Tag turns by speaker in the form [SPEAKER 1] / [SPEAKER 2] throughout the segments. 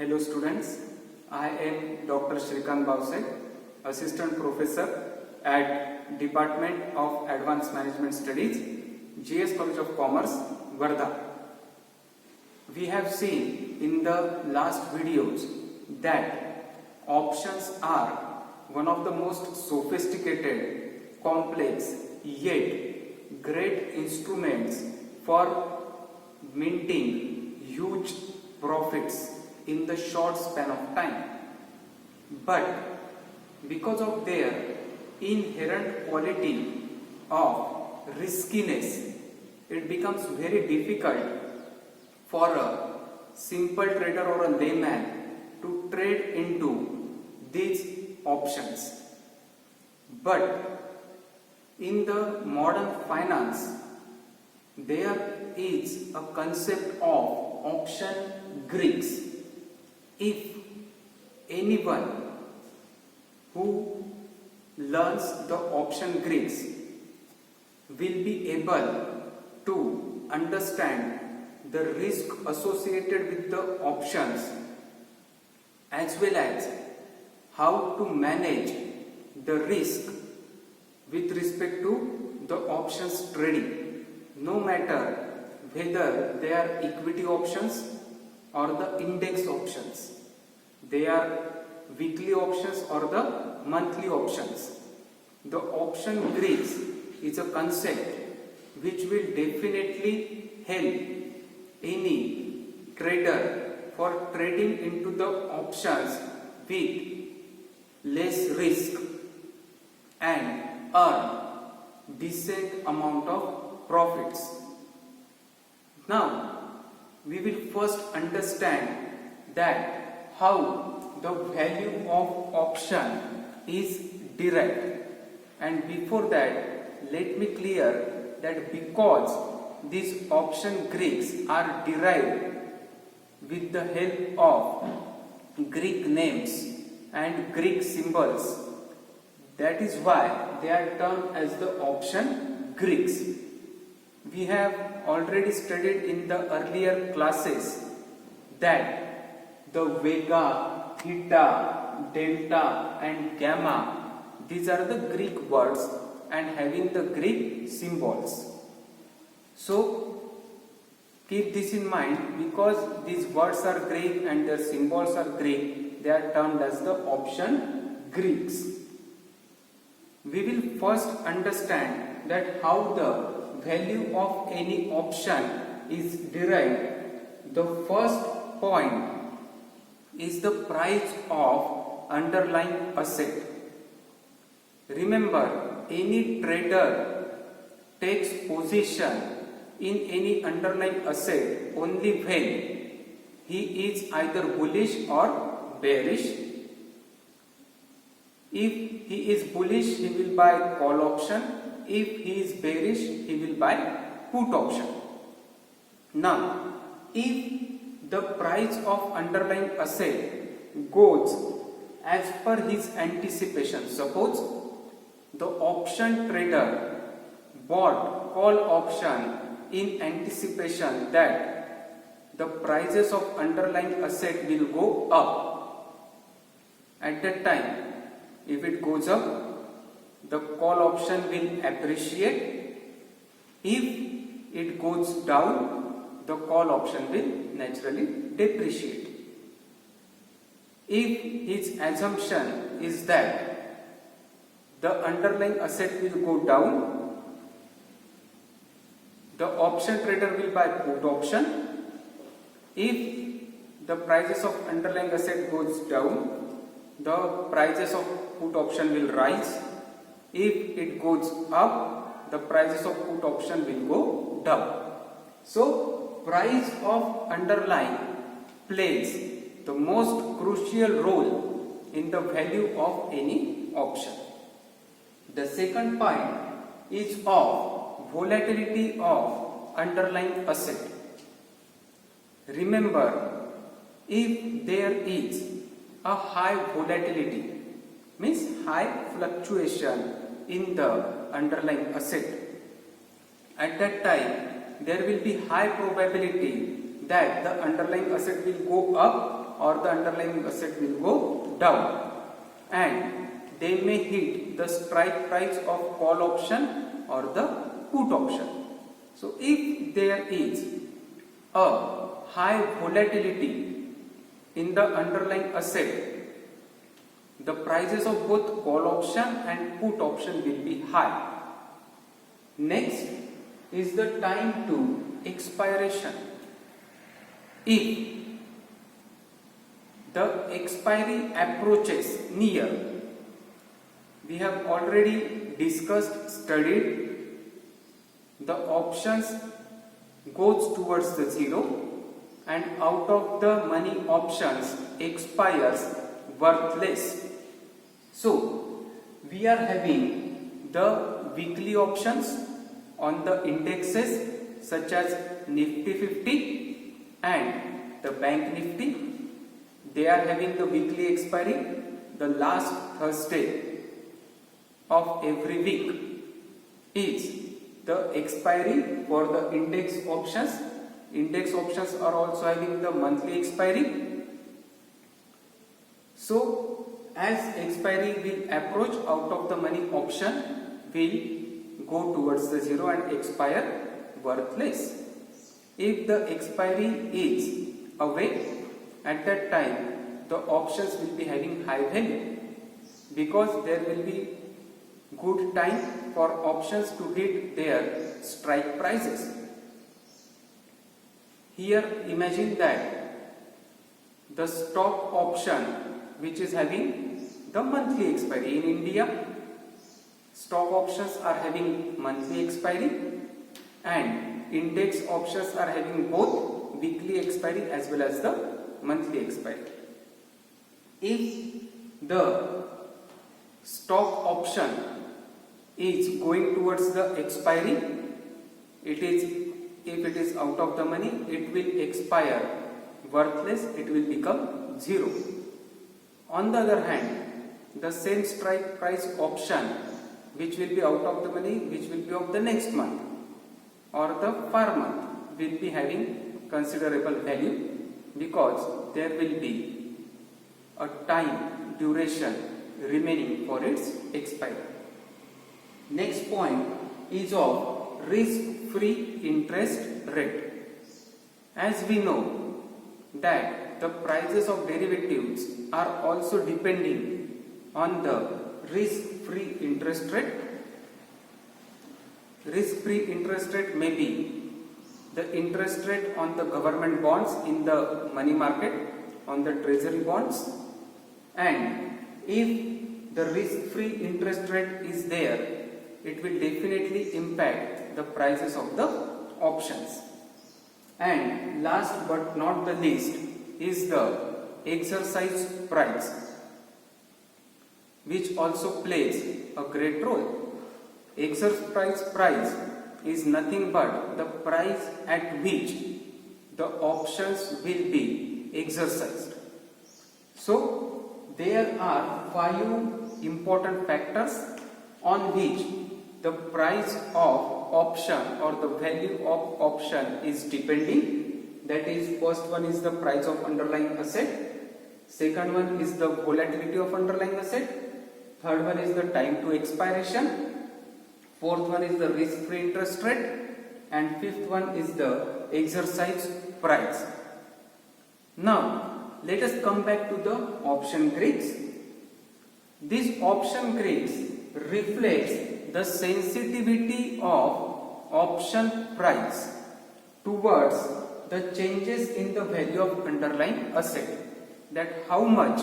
[SPEAKER 1] Hello students, I am Dr. Shrikant Bavse, Assistant Professor at Department of Advanced Management Studies, GS College of Commerce, Wardha. We have seen in the last videos that options are one of the most sophisticated, complex, yet great instruments for minting huge profits in the short span of time. But because of their inherent quality of riskiness, it becomes very difficult for a simple trader or a layman to trade into these options. But in the modern finance, there is a concept of option Greeks. If anyone who learns the option Greeks will be able to understand the risk associated with the options as well as how to manage the risk with respect to the options trading, no matter whether they are equity options or the index options, they are weekly options or the monthly options. The option Greeks is a concept which will definitely help any trader for trading into the options with less risk and earn decent amount of profits. Now we will first understand that how the value of option is derived, and before that let me clear that because these option Greeks are derived with the help of Greek names and Greek symbols, that is why they are termed as the option Greeks. We have already studied in the earlier classes that the Vega, Theta, Delta and Gamma, these are the Greek words and having the Greek symbols. So keep this in mind, because these words are Greek and their symbols are Greek, they are termed as the option Greeks. We will first understand that how the value of any option is derived. The first point is the price of underlying asset. Remember, any trader takes position in any underlying asset only when he is either bullish or bearish. If he is bullish, he will buy call option. If he is bearish, he will buy put option. Now, if the price of underlying asset goes as per his anticipation, suppose the option trader bought call option in anticipation that the prices of underlying asset will go up. At that time, if it goes up, the call option will appreciate. If it goes down, the call option will naturally depreciate. If his assumption is that the underlying asset will go down, the option trader will buy put option. If the prices of underlying asset goes down, the prices of put option will rise. If it goes up, the prices of put option will go down. So price of underlying plays the most crucial role in the value of any option. The second point is of volatility of underlying asset. Remember, if there is a high volatility, means high fluctuation in the underlying asset, at that time there will be high probability that the underlying asset will go up or the underlying asset will go down, and they may hit the strike price of call option or the put option. So if there is a high volatility in the underlying asset, the prices of both call option and put option will be high. Next is the time to expiration. If the expiry approaches near, we have already discussed, studied, the options goes towards the zero, and out of the money options expires worthless. So we are having the weekly options on the indexes such as Nifty 50 and the Bank Nifty. They are having the weekly expiry the last Thursday of every week is the expiry for the index options. Index options are also having the monthly expiry. So as expiry will approach, out of the money option will go towards the zero and expire worthless. If the expiry is away, at that time the options will be having high value, because there will be good time for options to hit their strike prices. Here imagine that the stock option which is having the monthly expiry. In India, stock options are having monthly expiry and index options are having both weekly expiry as well as the monthly expiry. If the stock option is going towards the expiry, if it is out of the money, it will expire worthless, it will become zero. On the other hand, the same strike price option which will be out of the money, which will be of the next month or the per month, will be having considerable value, because there will be a time duration remaining for its expiry. Next point is of risk-free interest rate. As we know that the prices of derivatives are also depending on the risk-free interest rate. Risk-free interest rate may be the interest rate on the government bonds in the money market, on the treasury bonds, and if the risk-free interest rate is there, it will definitely impact the prices of the options. And last but not the least is the exercise price, which also plays a great role. Exercise price is nothing but the price at which the options will be exercised. So there are 5 important factors on which the price of option or the value of option is depending. That is, first one is the price of underlying asset, second one is the volatility of underlying asset, third one is the time to expiration, fourth one is the risk-free interest rate, and fifth one is the exercise price. Now let us come back to the option Greeks. This option Greeks reflects the sensitivity of option price towards the changes in the value of underlying asset, that how much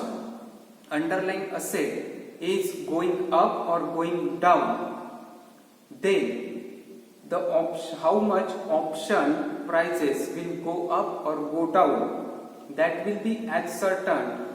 [SPEAKER 1] underlying asset is going up or going down, then the how much option prices will go up or go down, that will be ascertained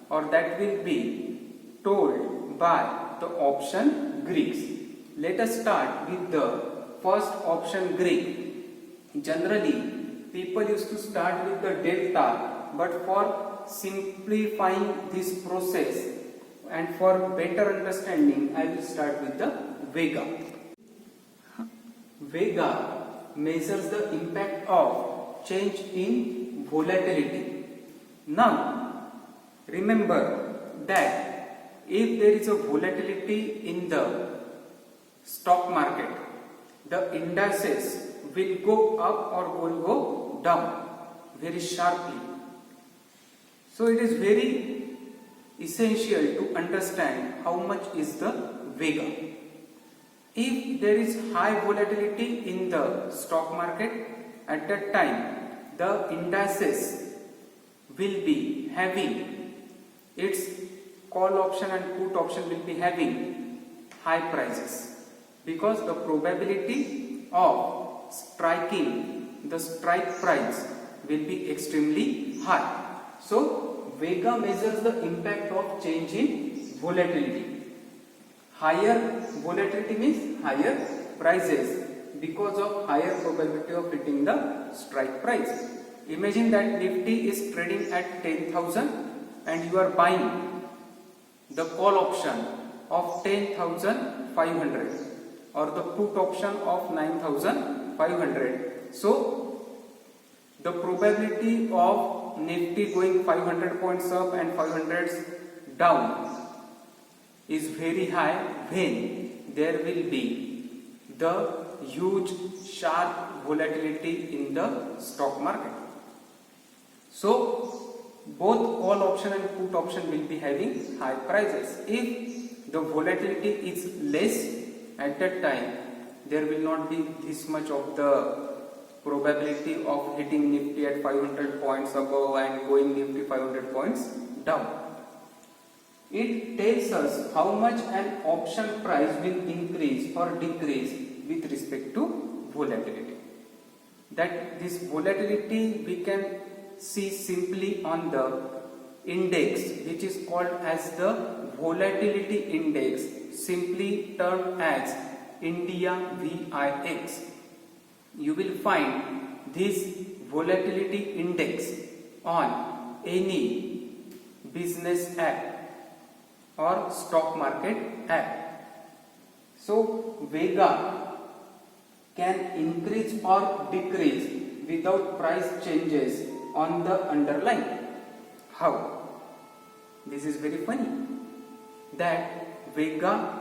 [SPEAKER 1] or that will be told by the option Greeks. Let us start with the first option Greek. Generally, people used to start with the delta, but for simplifying this process and for better understanding, I will start with the Vega. Vega measures the impact of change in volatility. Now, remember that if there is a volatility in the stock market, the indices will go up or will go down very sharply. So it is very essential to understand how much is the Vega. If there is high volatility in the stock market, at that time the indices will be having its call option and put option will be having high prices, because the probability of striking the strike price will be extremely high. So Vega measures the impact of change in volatility. Higher volatility means higher prices because of higher probability of hitting the strike price. Imagine that Nifty is trading at 10,000 and you are buying the call option of 10,500 or the put option of 9,500. So the probability of Nifty going 500 points up and 500 down is very high when there will be the huge sharp volatility in the stock market. So both call option and put option will be having high prices. If the volatility is less, at that time there will not be this much of the probability of hitting Nifty at 500 points above and going Nifty 500 points down. It tells us how much an option price will increase or decrease with respect to volatility. That this volatility we can see simply on the index, which is called as the volatility index, simply termed as India VIX. You will find this volatility index on any business app or stock market app. So Vega can increase or decrease without price changes on the underlying. How? This is very funny. That Vega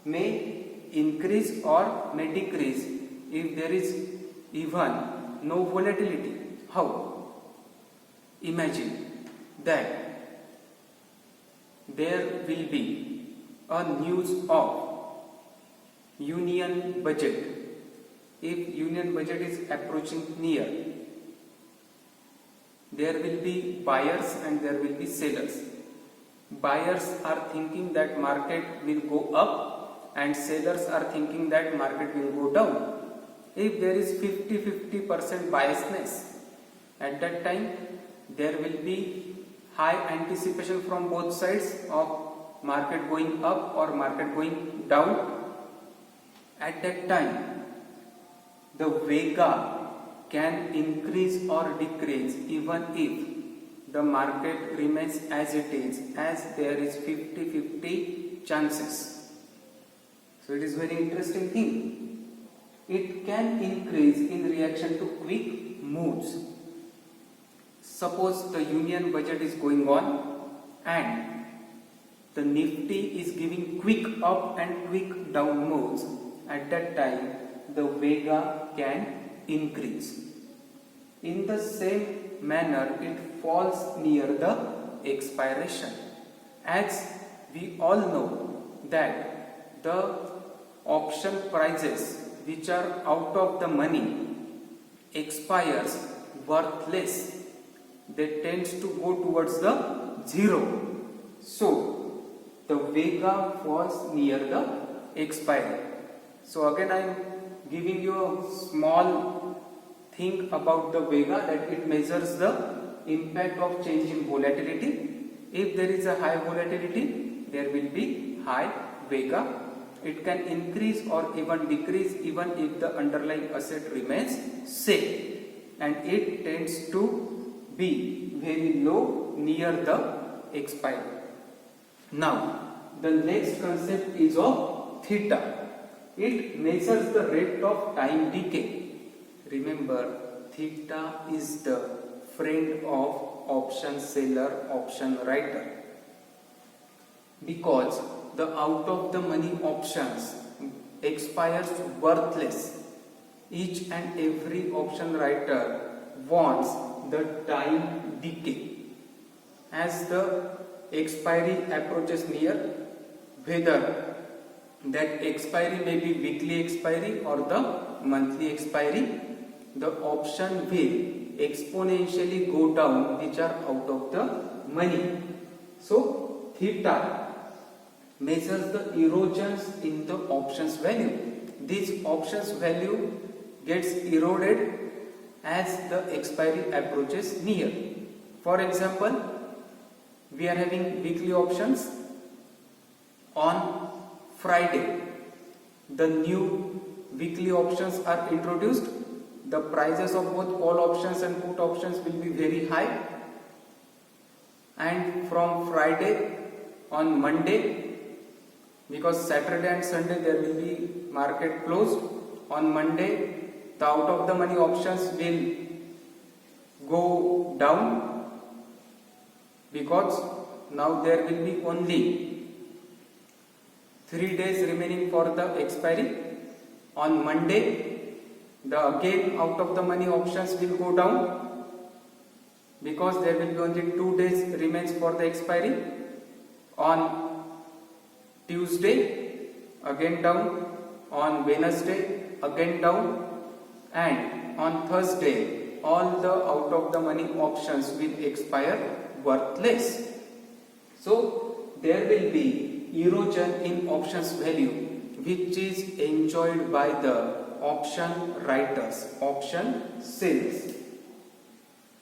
[SPEAKER 1] may increase or may decrease if there is even no volatility. How? Imagine that there will be a news of union budget. If union budget is approaching near, there will be buyers and there will be sellers. Buyers are thinking that market will go up and sellers are thinking that market will go down. If there is 50% biasness, at that time there will be high anticipation from both sides of market going up or market going down. At that time the Vega can increase or decrease even if the market remains as it is, as there is 50-50 chances. So it is very interesting thing. It can increase in reaction to quick moves. Suppose the union budget is going on and the Nifty is giving quick up and quick down moves. At that time the Vega can increase. In the same manner it falls near the expiration. As we all know that the option prices which are out of the money expires worthless. They tend to go towards the zero. So the Vega falls near the expiry. So again I am giving you a small thing about the Vega, that it measures the impact of change in volatility. If there is a high volatility, there will be high Vega. It can increase or even decrease even if the underlying asset remains same, and it tends to be very low near the expiry. Now the next concept is of theta. It measures the rate of time decay. Remember, theta is the friend of option seller, option writer, because the out of the money options expires worthless. Each and every option writer wants the time decay. As the expiry approaches near, whether that expiry may be weekly expiry or the monthly expiry, the option will exponentially go down which are out of the money. So theta measures the erosions in the options value. This options value gets eroded as the expiry approaches near. For example, we are having weekly options. On Friday, the new weekly options are introduced. The prices of both call options and put options will be very high, and from Friday on Monday, because Saturday and Sunday there will be market closed, on Monday the out of the money options will go down, because now there will be only 3 days remaining for the expiry. On Monday, the again out of the money options will go down, because there will be only 2 days remains for the expiry. On Tuesday, again down. On Wednesday, again down. And on Thursday, all the out of the money options will expire worthless. So there will be erosion in options value, which is enjoyed by the option writers, option sellers.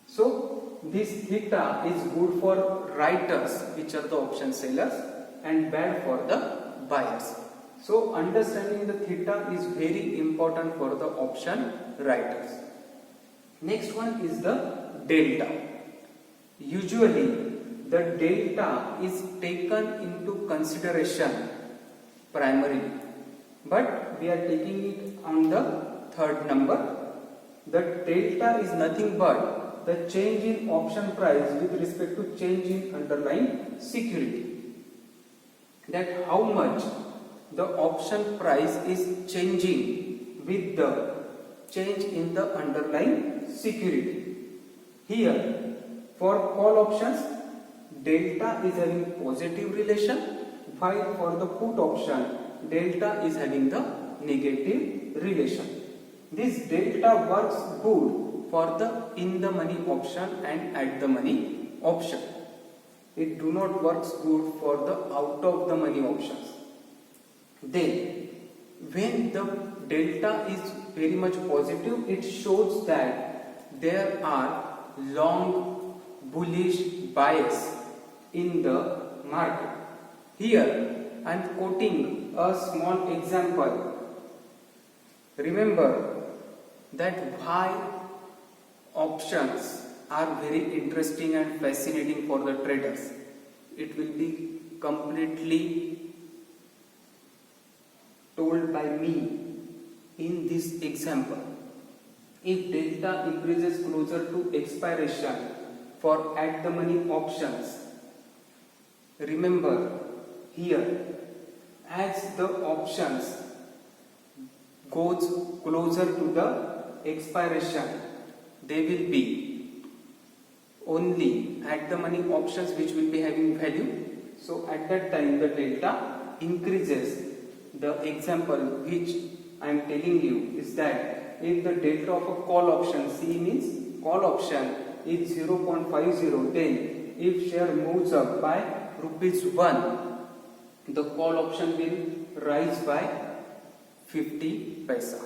[SPEAKER 1] So this theta is good for writers, which are the option sellers, and bad for the buyers. So understanding the theta is very important for the option writers. Next one is the delta. Usually the delta is taken into consideration primarily, but we are taking it on the third number. The delta is nothing but the change in option price with respect to change in underlying security. That how much the option price is changing with the change in the underlying security. Here for call options, delta is having positive relation, while for the put option, delta is having the negative relation. This delta works good for the in the money option and at the money option. It do not works good for the out of the money options. Then when the delta is very much positive, it shows that there are long bullish bias in the market. Here I am quoting a small example. Remember that why options are very interesting and fascinating for the traders. It will be completely told by me in this example. If delta increases closer to expiration for at the money options, remember here, as the options goes closer to the expiration, they will be only at the money options which will be having value. So at that time the delta increases. The example which I am telling you is that if the delta of a call option, C means call option, is 0.50, then if share moves up by ₹1, the call option will rise by 50 paisa.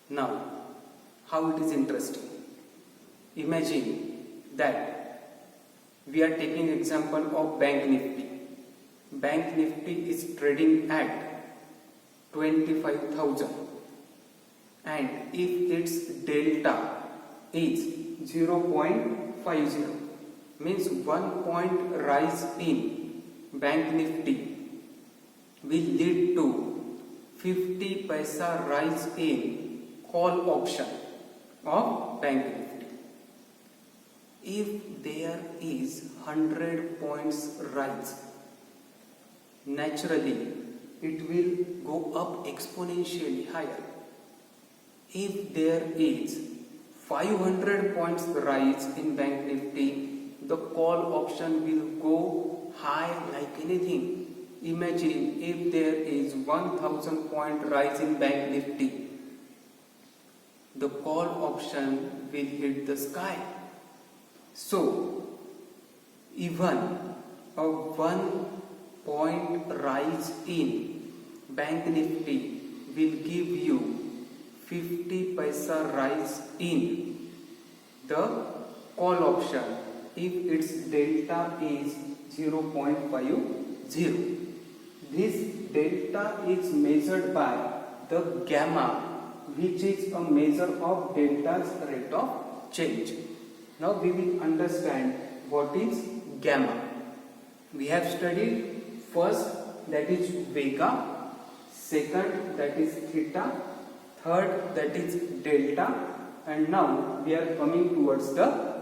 [SPEAKER 1] Now, how it is interesting. Imagine that we are taking example of Bank Nifty. Bank Nifty is trading at 25,000, and if its delta is 0.50, means 1 point rise in Bank Nifty will lead to 50 paisa rise in call option of Bank Nifty. if there is 100 points rise, naturally it will go up exponentially higher. If there is 500 points rise in Bank Nifty, the call option will go high like anything. Imagine if there is 1000 point rise in Bank Nifty, the call option will hit the sky. So, even a 1 point rise in Bank Nifty will give you 50 paisa rise in the call option if its delta is 0.50. This delta is measured by the gamma, which is a measure of delta's rate of change. Now we will understand what is gamma. We have studied first, that is vega, second, that is theta, third, that is delta, and now we are coming towards the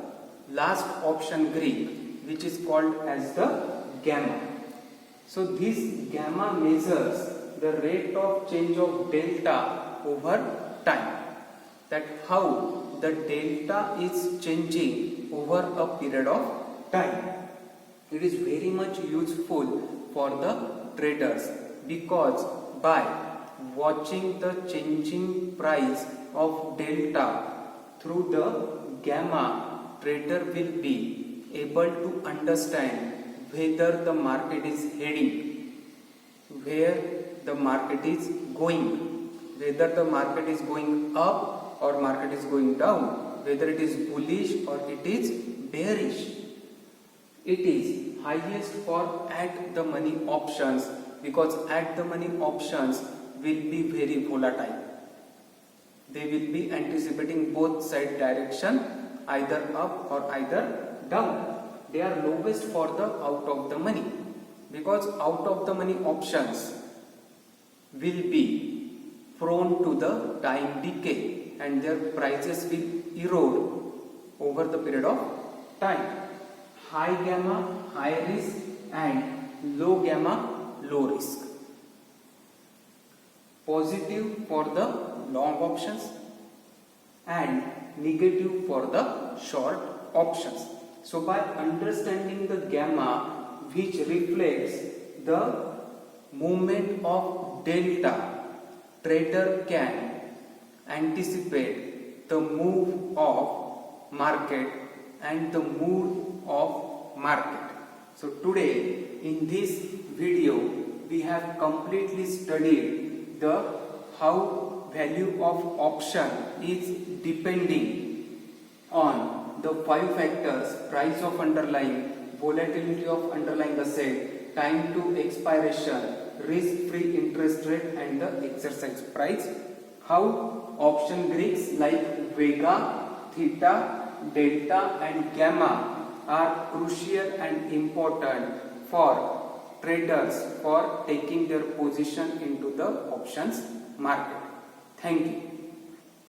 [SPEAKER 1] last option Greek, which is called as the gamma. So this gamma measures the rate of change of delta over time, that how the delta is changing over a period of time. It is very much useful for the traders, because by watching the changing price of delta through the gamma, trader will be able to understand whether the market is heading, where the market is going, whether the market is going up or market is going down, whether it is bullish or it is bearish. It is highest for at the money options, because at the money options will be very volatile. They will be anticipating both side direction, either up or either down. They are lowest for the out of the money, because out of the money options will be prone to the time decay and their prices will erode over the period of time. High gamma, high risk, and low gamma, low risk. Positive for the long options and negative for the short options. So by understanding the gamma, which reflects the movement of delta, trader can anticipate the move of market and the mood of market. So today in this video we have completely studied the how value of option is depending on the 5 factors: price of underlying, volatility of underlying asset, time to expiration, risk-free interest rate, and the exercise price. How option Greeks like vega, theta, delta, and gamma are crucial and important for traders for taking their position into the options market. Thank you.